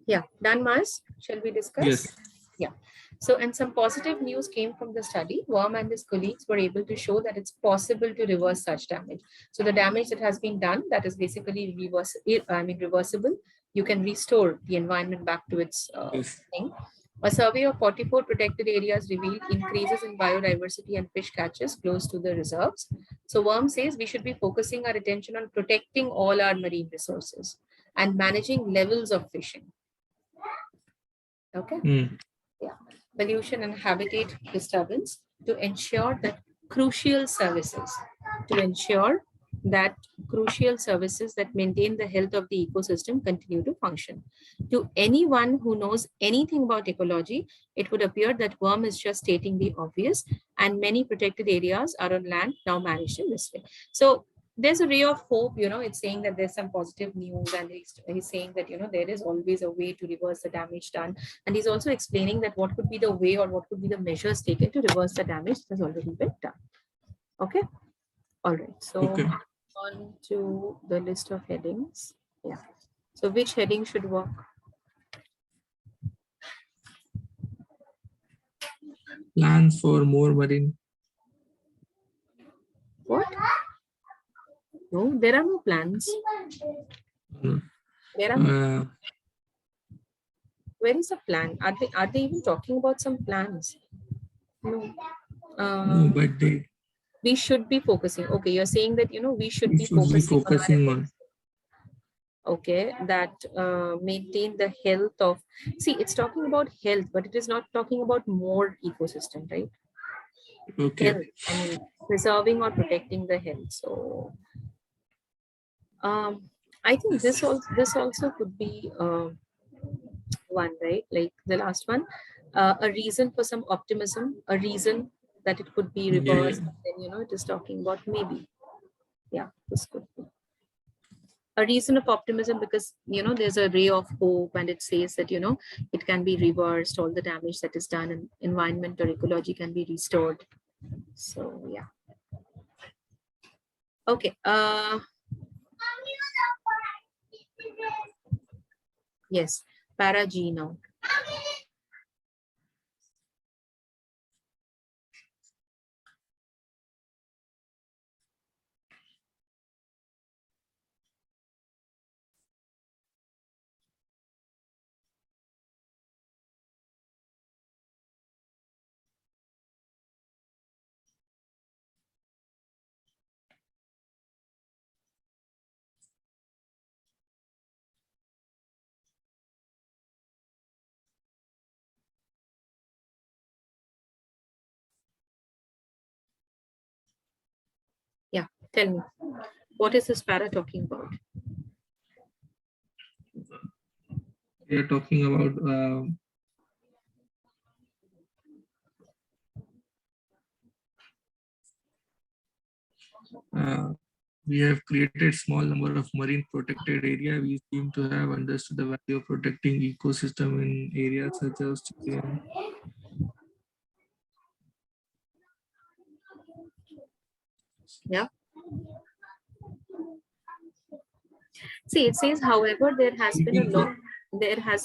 Yeah, done, Mars. Shall we discuss? Yes. Yeah. So, and some positive news came from the study. Worm and his colleagues were able to show that it's possible to reverse such damage. So the damage that has been done, that is basically reversible. You can restore the environment back to its Yes. thing. A survey of 44 protected areas revealed increases in biodiversity and fish catches close to the reserves. So Worm says we should be focusing our attention on protecting all our marine resources and managing levels of fishing. Okay. Yeah. Pollution and habitat disturbance to ensure that crucial services, to ensure that crucial services that maintain the health of the ecosystem continue to function. To anyone who knows anything about ecology, it would appear that worm is just stating the obvious, and many protected areas are on land now managed in this way. So there's a ray of hope, it's saying that there's some positive news, and he's saying that, there is always a way to reverse the damage done. And he's also explaining that what could be the way or what could be the measures taken to reverse the damage that has already been done. Okay. All right. So Okay. on to the list of headings. Yeah. So which heading should work? Plans for more marine. What? No, there are no plans. There are. Where is the plan? Are they even talking about some plans? No. No, but we should be focusing. Okay, you're saying that we should be focusing on. Okay, that maintain the health of. See, it's talking about health, but it is not talking about more ecosystem, right? Okay. Health, I mean, preserving or protecting the health. So, I think this also could be one, right? Like the last one, a reason for some optimism, a reason that it could be reversed. Yeah. Then it is talking about maybe. Yeah, this could be a reason of optimism because there's a ray of hope, and it says that it can be reversed, all the damage that is done, and environment or ecology can be restored. So yeah. Okay. Yes, para G now. Yeah, tell me, what is this para talking about? We are talking about we have created small number of marine protected area. We seem to have understood the value of protecting ecosystem in areas such as Yeah. See, it says, however, there has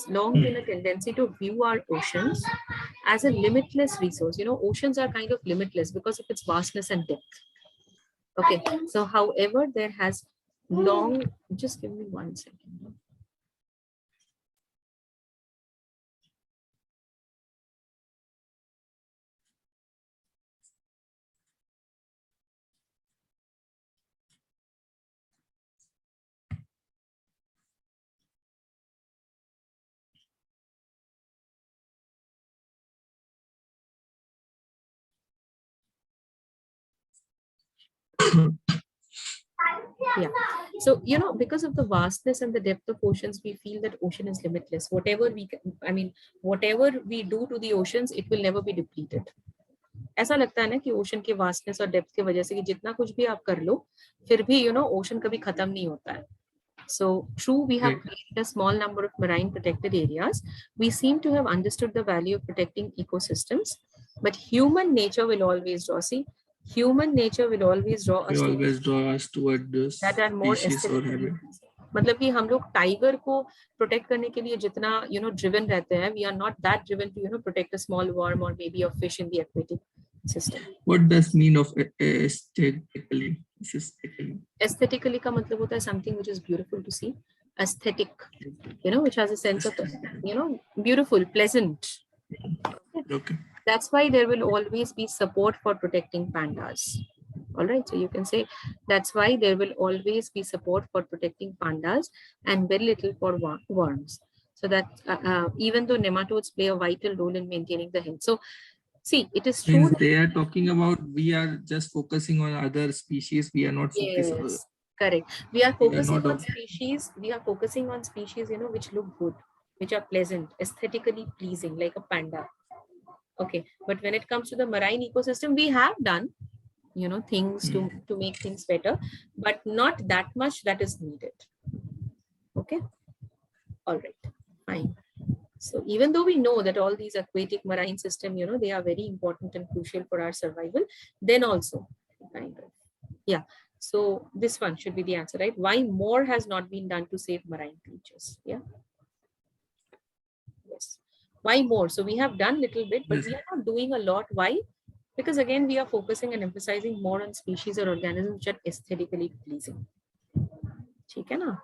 long been a tendency to view our oceans as a limitless resource. Oceans are kind of limitless because of its vastness and depth. Okay, so however, there has long, just give me 1 second. Yeah. So, because of the vastness and the depth of oceans, we feel that ocean is limitless. Whatever we do to the oceans, it will never be depleted. ऐसा लगता है ना कि ocean के vastness और depth की वजह से कि जितना कुछ भी आप कर लो फिर भी ओशन कभी खत्म नहीं होता है. So true, we have created a small number of marine protected areas. We seem to have understood the value of protecting ecosystems, but human nature will always draw. See, human nature will always draw us toward this that are more aesthetically. मतलब कि हम लोग tiger को protect करने के लिए जितना driven रहते हैं, we are not that driven to protect a small worm or maybe a fish in the aquatic system. What does mean of aesthetically? Aesthetically का मतलब होता है something which is beautiful to see, aesthetic, which has a sense of beautiful, pleasant. Okay. That's why there will always be support for protecting pandas. All right, so you can say that's why there will always be support for protecting pandas and very little for worms. So that even though nematodes play a vital role in maintaining the health. So see, it is true. Means they are talking about we are just focusing on other species. We are not focusing. Yes, correct. We are focusing on not species. We are focusing on species, which look good, which are pleasant, aesthetically pleasing, like a panda. Okay, but when it comes to the marine ecosystem, we have done things to make things better, but not that much that is needed. Okay, all right, fine. So even though we know that all these aquatic marine system, they are very important and crucial for our survival, then also kind of, yeah. So this one should be the answer, right? Why more has not been done to save marine creatures? Yeah. Yes. Why more? So we have done little bit, but we are not doing a lot. Why? Because again, we are focusing and emphasizing more on species or organisms which are aesthetically pleasing. Okay, na?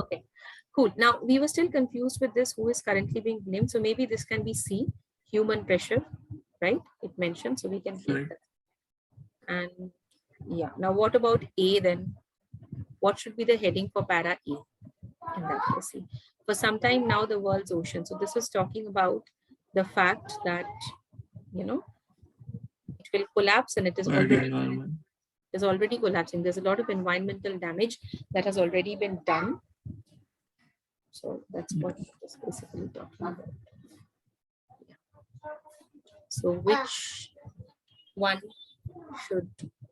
Okay, cool. Now we were still confused with this, who is currently being blamed. So maybe this can be C, human pressure, right? It mentioned, so we can take that. And yeah, now what about A then? What should be the heading for para A in that case? See, for some time now, the world's ocean. So this is talking about the fact that, it will collapse, and it is already collapsing. There's a lot of environmental damage that has already been done. So that's what it is basically talking about. Yeah. So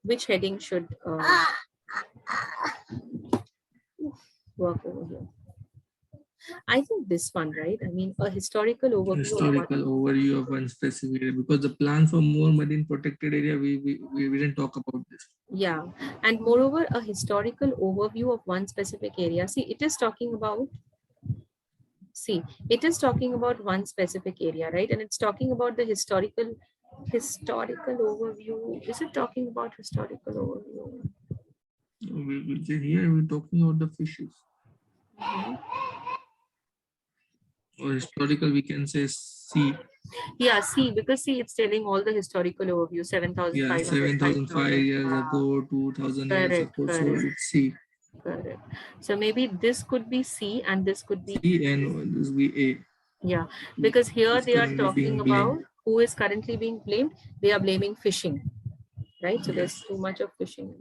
which heading should work over here? I think this one, right? I mean, a historical overview of one specific area, because the plan for more marine protected area, we didn't talk about this. Yeah, and moreover, a historical overview of one specific area. See, it is talking about one specific area, right? And it's talking about the historical overview. Is it talking about historical overview? Here we're talking about the fishes. Or historical, we can say C. Yeah, C, because see, it's telling all the historical overview, 7,500. 7,005 years ago, 2,000 years ago. So it's C. Correct. So maybe this could be C and this could be C and this be A. Yeah, because here they are talking about who is currently being blamed. They are blaming fishing, right? So there's too much of fishing.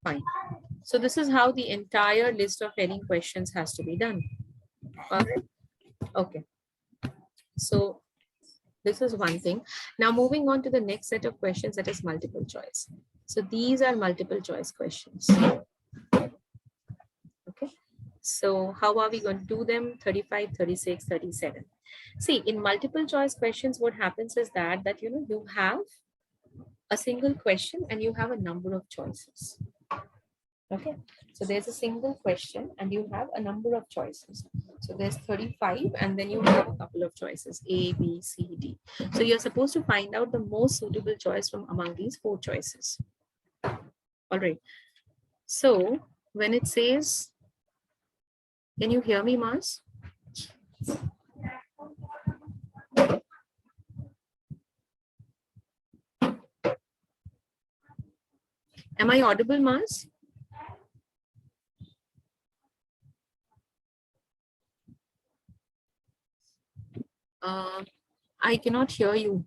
Fine. So this is how the entire list of heading questions has to be done. Okay. So this is one thing. Now moving on to the next set of questions, that is multiple choice. So these are multiple choice questions. Okay. So how are we going to do them? 35, 36, 37. See, in multiple choice questions, what happens is that you have a single question and you have a number of choices. Okay, so there's a single question and you have a number of choices. So there's 35 and then you have a couple of choices, A, B, C, D. So you're supposed to find out the most suitable choice from among these 4 choices. All right. So when it says, can you hear me, Mars? Am I audible, Mars? I cannot hear you.